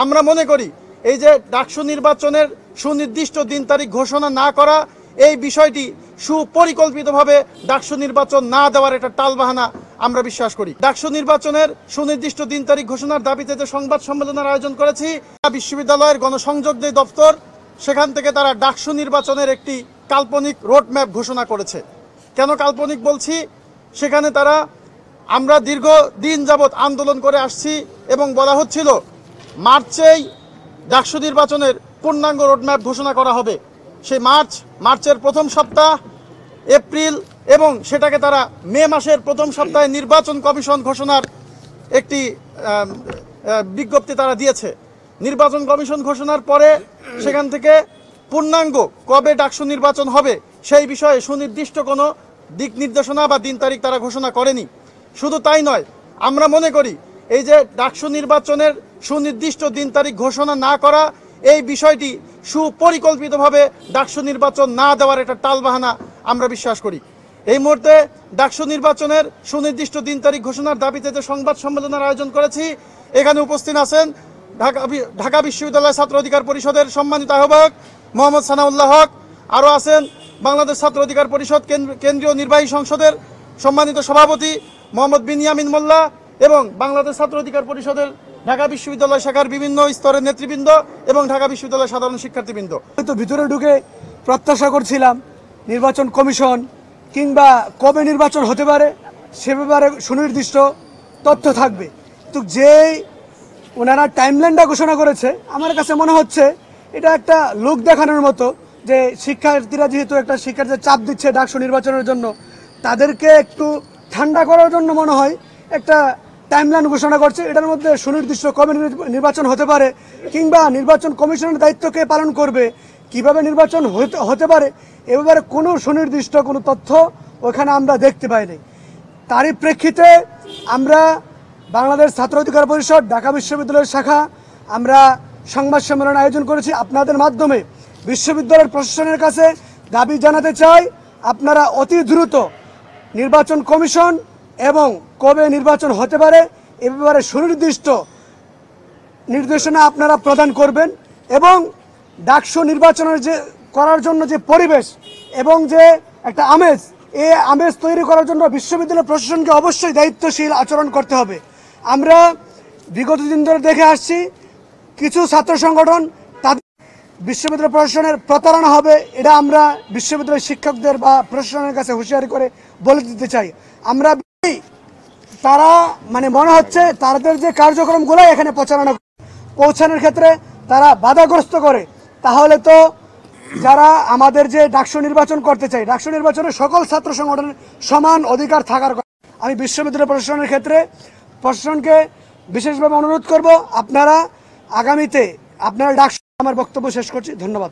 আমরা মনে করি এই যে ডাকসু নির্বাচনের সুনির্দিষ্ট দিন তারিখ ঘোষণা না করা, এই বিষয়টি সুপরিকল্পিতভাবে ডাকসু নির্বাচন না দেওয়ার একটা টালবাহানা আমরা বিশ্বাস করি। ডাকসু নির্বাচনের সুনির্দিষ্ট দিন তারিখ ঘোষণার দাবিতে যে সংবাদ সম্মেলনের আয়োজন করেছি, বিশ্ববিদ্যালয়ের গণসংযোগ যে দপ্তর, সেখান থেকে তারা ডাকসু নির্বাচনের একটি কাল্পনিক রোডম্যাপ ঘোষণা করেছে। কেন কাল্পনিক বলছি? সেখানে তারা আমরা দীর্ঘদিন যাবৎ আন্দোলন করে আসছি এবং বলা হচ্ছিল মার্চেই ডাকসু নির্বাচনের পূর্ণাঙ্গ রোডম্যাপ ঘোষণা করা হবে। সেই মার্চের প্রথম সপ্তাহ, এপ্রিল এবং সেটাকে তারা মে মাসের প্রথম সপ্তাহে নির্বাচন কমিশন ঘোষণার একটি বিজ্ঞপ্তি তারা দিয়েছে। নির্বাচন কমিশন ঘোষণার পরে সেখান থেকে পূর্ণাঙ্গ কবে ডাকসু নির্বাচন হবে সেই বিষয়ে সুনির্দিষ্ট কোনো দিক নির্দেশনা বা দিন তারিখ তারা ঘোষণা করেনি। শুধু তাই নয়, আমরা মনে করি এই যে ডাকসু নির্বাচনের সুনির্দিষ্ট দিন তারিখ ঘোষণা না করা, এই বিষয়টি সুপরিকল্পিতভাবে ডাকসু নির্বাচন না দেওয়ার একটা টালবাহানা আমরা বিশ্বাস করি। এই মুহূর্তে ডাকসু নির্বাচনের সুনির্দিষ্ট দিন তারিখ ঘোষণার দাবিতে যে সংবাদ সম্মেলনের আয়োজন করেছি, এখানে উপস্থিত আছেন ঢাকা বিশ্ববিদ্যালয় ছাত্র অধিকার পরিষদের সম্মানিত আহ্বায়ক মোহাম্মদ সানাউল্লাহ হক, আরও আছেন বাংলাদেশ ছাত্র অধিকার পরিষদ কেন্দ্রীয় নির্বাহী সংসদের সম্মানিত সভাপতি মোহাম্মদ বিনিয়ামিন মোল্লা এবং বাংলাদেশ ছাত্র অধিকার পরিষদের ঢাকা বিশ্ববিদ্যালয় শাখার বিভিন্ন স্তরের নেতৃবৃন্দ এবং ঢাকা বিশ্ববিদ্যালয়ের সাধারণ শিক্ষার্থীবৃন্দ। হয়তো ভিতরে ঢুকে প্রত্যাশা করছিলাম নির্বাচন কমিশন কিংবা কবে নির্বাচন হতে পারে সে ব্যাপারে সুনির্দিষ্ট তথ্য থাকবে, কিন্তু যেই ওনারা টাইমলাইনটা ঘোষণা করেছে আমার কাছে মনে হচ্ছে এটা একটা লোক দেখানোর মতো, যে শিক্ষার্থীরা যেহেতু একটা শিক্ষার্থীদের চাপ দিচ্ছে ডাকসু নির্বাচনের জন্য, তাদেরকে একটু ঠান্ডা করার জন্য মনে হয় একটা টাইমলাইন ঘোষণা করছে। এটার মধ্যে সুনির্দিষ্ট কবে নির্বাচন হতে পারে কিংবা নির্বাচন কমিশনের দায়িত্বকে পালন করবে, কিভাবে নির্বাচন হতে পারে এ ব্যাপারে কোনো সুনির্দিষ্ট কোনো তথ্য ওখানে আমরা দেখতে পাইনি। তারই প্রেক্ষিতে আমরা বাংলাদেশ ছাত্র অধিকার পরিষদ ঢাকা বিশ্ববিদ্যালয়ের শাখা আমরা সংবাদ সম্মেলন আয়োজন করেছি। আপনাদের মাধ্যমে বিশ্ববিদ্যালয়ের প্রশাসনের কাছে দাবি জানাতে চাই, আপনারা অতি দ্রুত নির্বাচন কমিশন এবং কবে নির্বাচন হতে পারে এ ব্যাপারে সুনির্দিষ্ট নির্দেশনা আপনারা প্রদান করবেন এবং ডাকসু নির্বাচনের যে করার জন্য যে পরিবেশ এবং যে একটা আমেজ, এই আমেজ তৈরি করার জন্য বিশ্ববিদ্যালয় প্রশাসনকে অবশ্যই দায়িত্বশীল আচরণ করতে হবে। আমরা বিগত দিন ধরে দেখে আসছি কিছু ছাত্র সংগঠন তাদের বিশ্ববিদ্যালয় প্রশাসনের প্রতারণা হবে, এটা আমরা বিশ্ববিদ্যালয় শিক্ষকদের বা প্রশাসনের কাছে হুঁশিয়ারি করে বলে দিতে চাই। আমরা তারা মনে হচ্ছে তাদের যে কার্যক্রমগুলো এখানে পৌঁছানোর ক্ষেত্রে তারা বাধাগ্রস্ত করে, তাহলে তো যারা আমাদের যে ডাকসু নির্বাচন করতে চাই, ডাকসু নির্বাচনে সকল ছাত্র সংগঠনের সমান অধিকার থাকার কথা। আমি বিশ্ববিদ্যালয় প্রশাসনের ক্ষেত্রে প্রশাসনকে বিশেষভাবে অনুরোধ করব, আপনারা আগামীতে আপনারা ডাকসু। আমার বক্তব্য শেষ করছি, ধন্যবাদ।